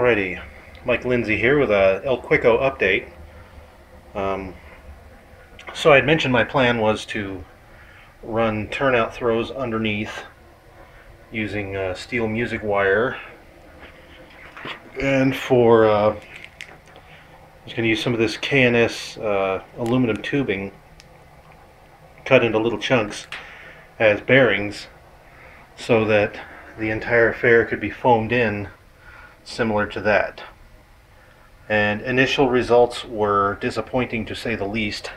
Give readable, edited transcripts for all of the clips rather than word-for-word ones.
Alrighty, Mike Lindsay here with a El Quico update. Um, so I had mentioned my plan was to run turnout throws underneath using steel music wire, and I was going to use some of this KNS aluminum tubing cut into little chunks as bearings so that the entire affair could be foamed in similar to that. And initial results were disappointing to say the least,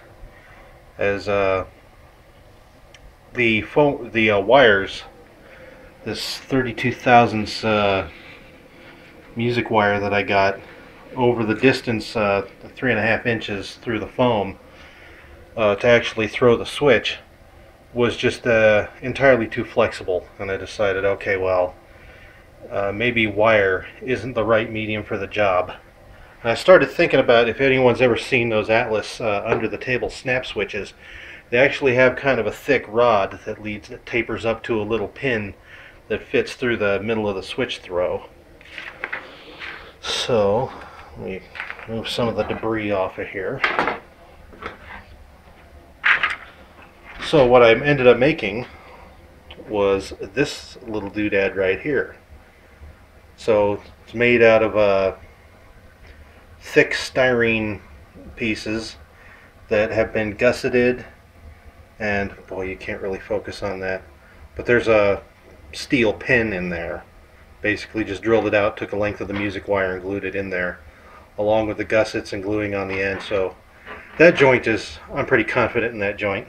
as the wires, this 32 thousandths music wire that I got over the distance 3.5 inches through the foam to actually throw the switch was just entirely too flexible, and I decided, okay, well, maybe wire isn't the right medium for the job. And I started thinking about if anyone's ever seen those Atlas under the table snap switches. They actually have kind of a thick rod that tapers up to a little pin that fits through the middle of the switch throw. So let me move some of the debris off of here. So what I ended up making was this little doodad right here. So it's made out of thick styrene pieces that have been gusseted, and boy, you can't really focus on that, but there's a steel pin in there. Basically just drilled it out, took a length of the music wire and glued it in there along with the gussets and gluing on the end. So that joint I'm pretty confident in that joint.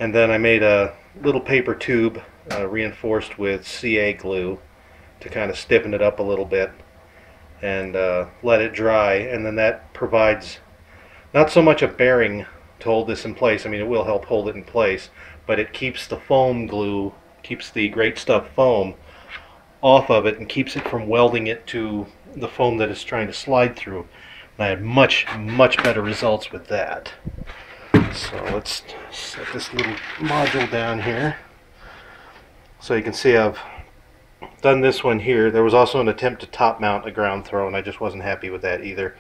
And then I made a little paper tube reinforced with CA glue to kind of stiffen it up a little bit and let it dry, and then that provides not so much a bearing to hold this in place. I mean, it will help hold it in place, but it keeps the foam glue, keeps the Great Stuff foam off of it and keeps it from welding it to the foam that it's trying to slide through. And I had much better results with that. So let's set this little module down here. So you can see I've done this one here. There was also an attempt to top mount a ground throw, and I just wasn't happy with that either,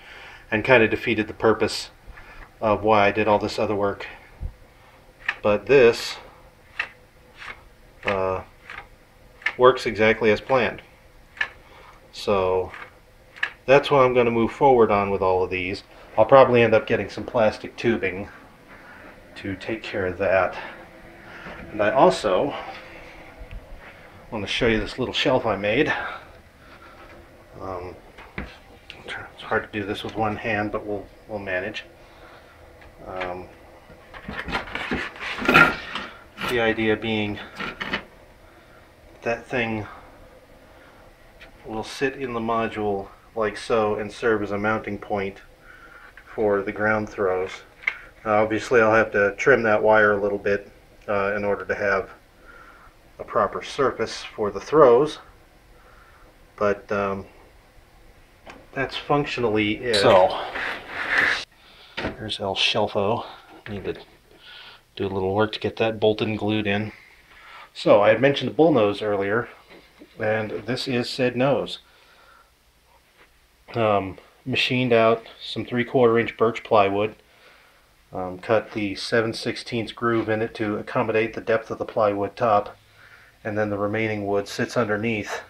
and kind of defeated the purpose of why I did all this other work. But this works exactly as planned. So that's what I'm going to move forward on with all of these. I'll probably end up getting some plastic tubing to take care of that. And I also want to show you this little shelf I made. It's hard to do this with one hand, but we'll manage. The idea being that thing will sit in the module like so and serve as a mounting point for the ground throws. Obviously I'll have to trim that wire a little bit in order to have a proper surface for the throws, but that's functionally it. So here's El Shelfo. Need to do a little work to get that bolted and glued in. So I had mentioned the bull nose earlier, and this is said nose. Machined out some 3/4 inch birch plywood, cut the 7/16 groove in it to accommodate the depth of the plywood top, and then the remaining wood sits underneath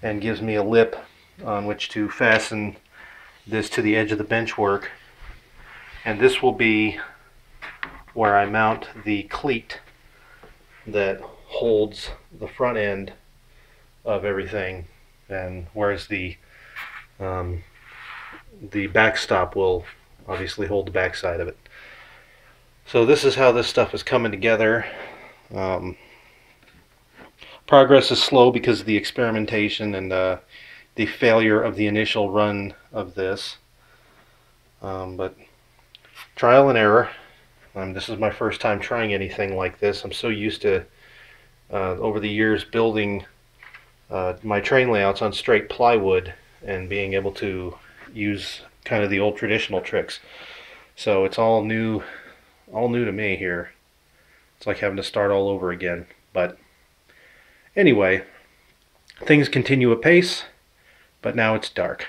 and gives me a lip on which to fasten this to the edge of the bench work. And this will be where I mount the cleat that holds the front end of everything, and whereas the backstop will obviously hold the backside of it. So this is how this stuff is coming together. Progress is slow because of the experimentation and the failure of the initial run of this, but trial and error. This is my first time trying anything like this. I'm so used to over the years building my train layouts on straight plywood and being able to use kind of the old traditional tricks. So it's all new to me here. It's like having to start all over again. But anyway, things continue apace, but now it's dark.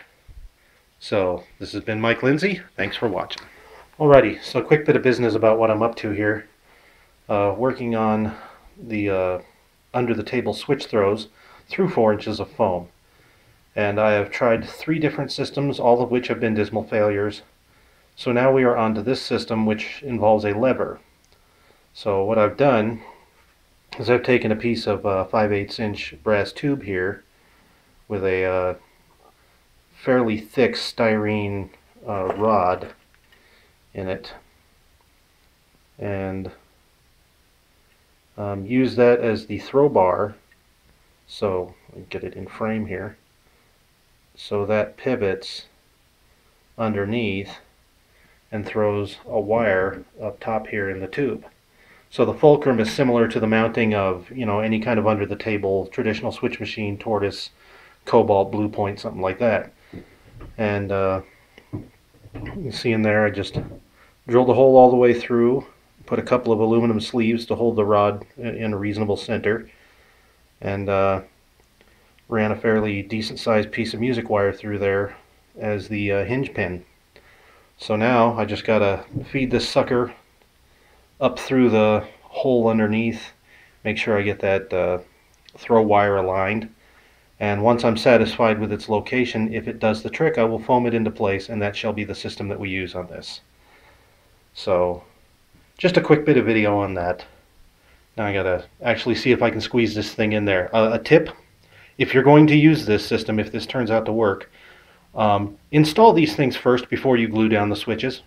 So this has been Mike Lindsay. Thanks for watching. Alrighty, so a quick bit of business about what I'm up to here. Working on the under the table switch throws through 4 inches of foam. And I have tried 3 different systems, all of which have been dismal failures. So now we are on to this system, which involves a lever. So what I've done is I've taken a piece of 5/8 inch brass tube here with a fairly thick styrene rod in it, and use that as the throw bar. So get it in frame here, so that pivots underneath and throws a wire up top here in the tube. So the fulcrum is similar to the mounting of, you know, any kind of under the table traditional switch machine, Tortoise, Cobalt, Blue Point, something like that. And you see in there, I just drilled a hole all the way through, put a couple of aluminum sleeves to hold the rod in a reasonable center, and ran a fairly decent sized piece of music wire through there as the hinge pin. So now I just gotta feed this sucker up through the hole underneath, make sure I get that throw wire aligned, and once I'm satisfied with its location, if it does the trick, I will foam it into place, and that shall be the system that we use on this. So just a quick bit of video on that. Now I gotta actually see if I can squeeze this thing in there. A tip: if you're going to use this system, if this turns out to work, install these things first before you glue down the switches.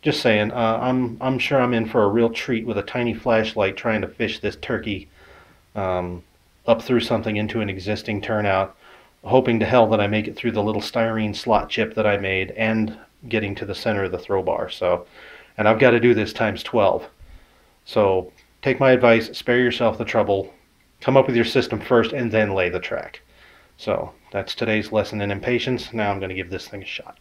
Just saying, I'm sure I'm in for a real treat with a tiny flashlight trying to fish this turkey up through something into an existing turnout, hoping to hell that I make it through the little styrene slot chip that I made and getting to the center of the throw bar. So, and I've got to do this times 12. So take my advice, spare yourself the trouble, come up with your system first and then lay the track. So that's today's lesson in impatience. Now I'm going to give this thing a shot.